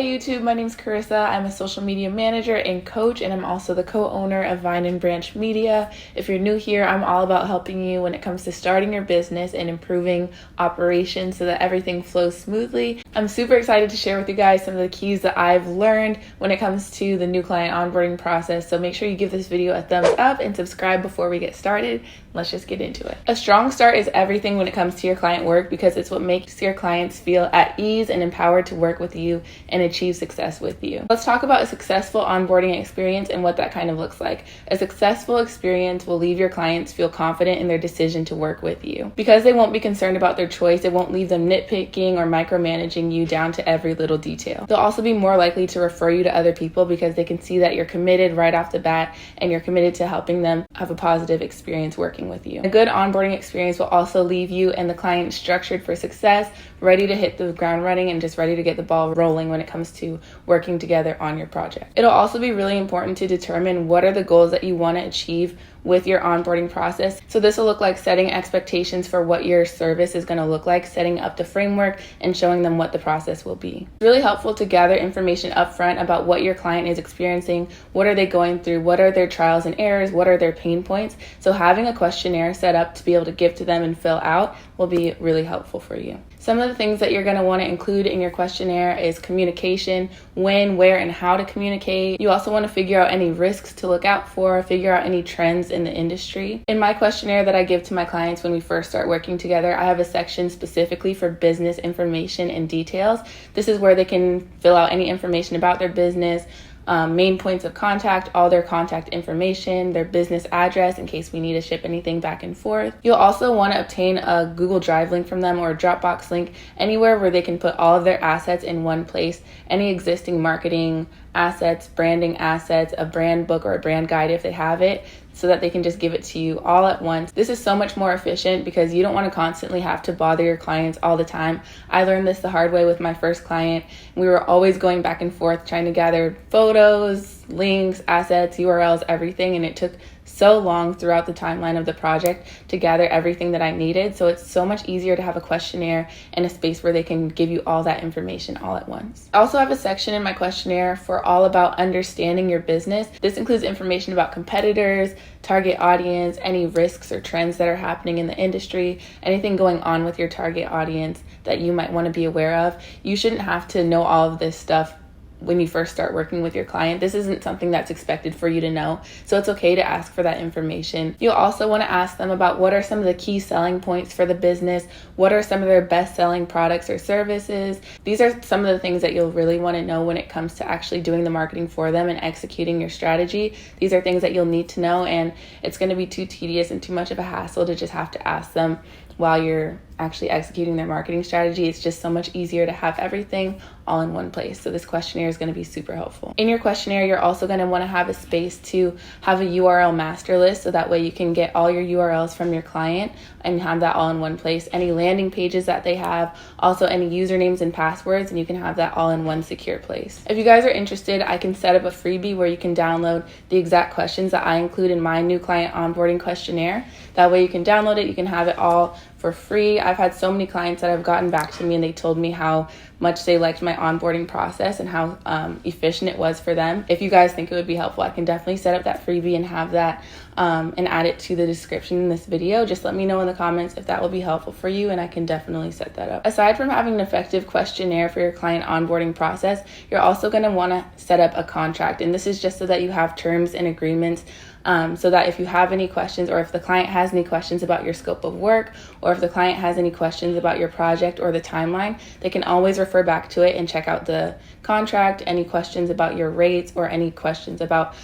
Hey YouTube, my name is Charissa. I'm a social media manager and coach, and I'm also the co-owner of Vine and Branch Media. If you're new here, I'm all about helping you when it comes to starting your business and improving operations so that everything flows smoothly. I'm super excited to share with you guys some of the keys that I've learned when it comes to the new client onboarding process. So make sure you give this video a thumbs up and subscribe before we get started. Let's just get into it. A strong start is everything when it comes to your client work because it's what makes your clients feel at ease and empowered to work with you and achieve success with you. Let's talk about a successful onboarding experience and what that kind of looks like. A successful experience will leave your clients feel confident in their decision to work with you. Because they won't be concerned about their choice, it won't leave them nitpicking or micromanaging you down to every little detail. They'll also be more likely to refer you to other people because they can see that you're committed right off the bat and you're committed to helping them have a positive experience working with you. A good onboarding experience will also leave you and the client structured for success, ready to hit the ground running and just ready to get the ball rolling when it comes to working together on your project. It'll also be really important to determine what are the goals that you want to achieve with your onboarding process. So this will look like setting expectations for what your service is going to look like, setting up the framework and showing them what the process will be. It's really helpful to gather information up front about what your client is experiencing, what are they going through, what are their trials and errors, what are their pain points. So having a questionnaire set up to be able to give to them and fill out will be really helpful for you. Some of the things that you're going to want to include in your questionnaire is communication, when, where, and how to communicate. You also want to figure out any risks to look out for, figure out any trends in the industry. In my questionnaire that I give to my clients when we first start working together, I have a section specifically for business information and details. This is where they can fill out any information about their business, main points of contact, all their contact information, their business address in case we need to ship anything back and forth. You'll also want to obtain a Google Drive link from them or a Dropbox link, anywhere where they can put all of their assets in one place, any existing marketing assets, branding assets, a brand book or a brand guide if they have it, so that they can just give it to you all at once. This is so much more efficient because you don't want to constantly have to bother your clients all the time. I learned this the hard way with my first client. We were always going back and forth trying to gather photos, links, assets, URLs, everything, and it took so long throughout the timeline of the project to gather everything that I needed. So it's so much easier to have a questionnaire and a space where they can give you all that information all at once. I also have a section in my questionnaire for all about understanding your business. This includes information about competitors, target audience, any risks or trends that are happening in the industry, anything going on with your target audience that you might want to be aware of. You shouldn't have to know all of this stuff when you first start working with your client. This isn't something that's expected for you to know, so it's okay to ask for that information. You'll also want to ask them about what are some of the key selling points for the business, what are some of their best selling products or services. These are some of the things that you'll really want to know when it comes to actually doing the marketing for them and executing your strategy. These are things that you'll need to know, and it's going to be too tedious and too much of a hassle to just have to ask them while you're actually executing their marketing strategy. It's just so much easier to have everything all in one place. So this questionnaire is going to be super helpful. In your questionnaire, you're also going to want to have a space to have a URL master list, so that way you can get all your URLs from your client and have that all in one place. Any landing pages that they have, also any usernames and passwords, and you can have that all in one secure place. If you guys are interested, I can set up a freebie where you can download the exact questions that I include in my new client onboarding questionnaire. That way you can download it, you can have it all for free. I've had so many clients that have gotten back to me and they told me how much they liked my onboarding process and how efficient it was for them. If you guys think it would be helpful, I can definitely set up that freebie and have that and add it to the description in this video. Just let me know in the comments if that will be helpful for you, and I can definitely set that up. Aside from having an effective questionnaire for your client onboarding process, you're also going to want to set up a contract, and this is just so that you have terms and agreements, so that if you have any questions, or if the client has any questions about your scope of work, or if the client has any questions about your project or the timeline, they can always refer back to it and check out the contract. Any questions about your rates or any questions about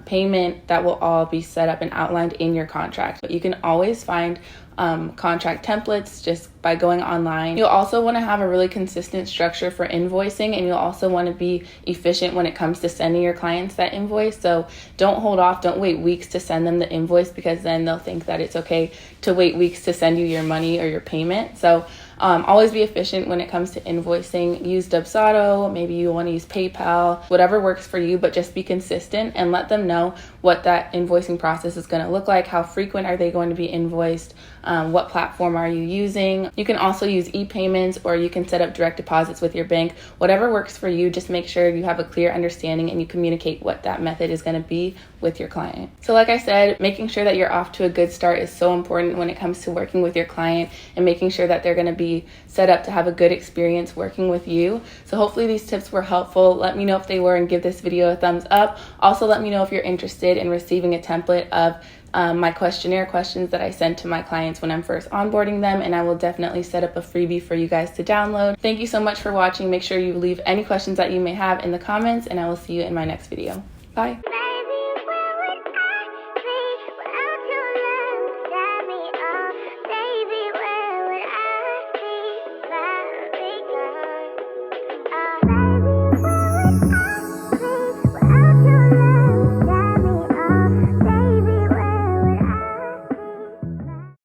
payment, that will all be set up and outlined in your contract. But you can always find contract templates just by going online. You'll also want to have a really consistent structure for invoicing, and you'll also want to be efficient when it comes to sending your clients that invoice. So don't hold off, don't wait weeks to send them the invoice, because then they'll think that it's okay to wait weeks to send you your money or your payment. So Always be efficient when it comes to invoicing. Use Dubsado, maybe you want to use PayPal, whatever works for you, but just be consistent and let them know what that invoicing process is going to look like. How frequent are they going to be invoiced? What platform are you using? You can also use e-payments, or you can set up direct deposits with your bank. Whatever works for you, just make sure you have a clear understanding and you communicate what that method is going to be with your client. So like I said, making sure that you're off to a good start is so important when it comes to working with your client and making sure that they're going to be set up to have a good experience working with you. So hopefully these tips were helpful. Let me know if they were and give this video a thumbs up. Also, let me know if you're interested in receiving a template of my questionnaire questions that I send to my clients when I'm first onboarding them, and I will definitely set up a freebie for you guys to download. Thank you so much for watching. Make sure you leave any questions that you may have in the comments, and I will see you in my next video. Bye.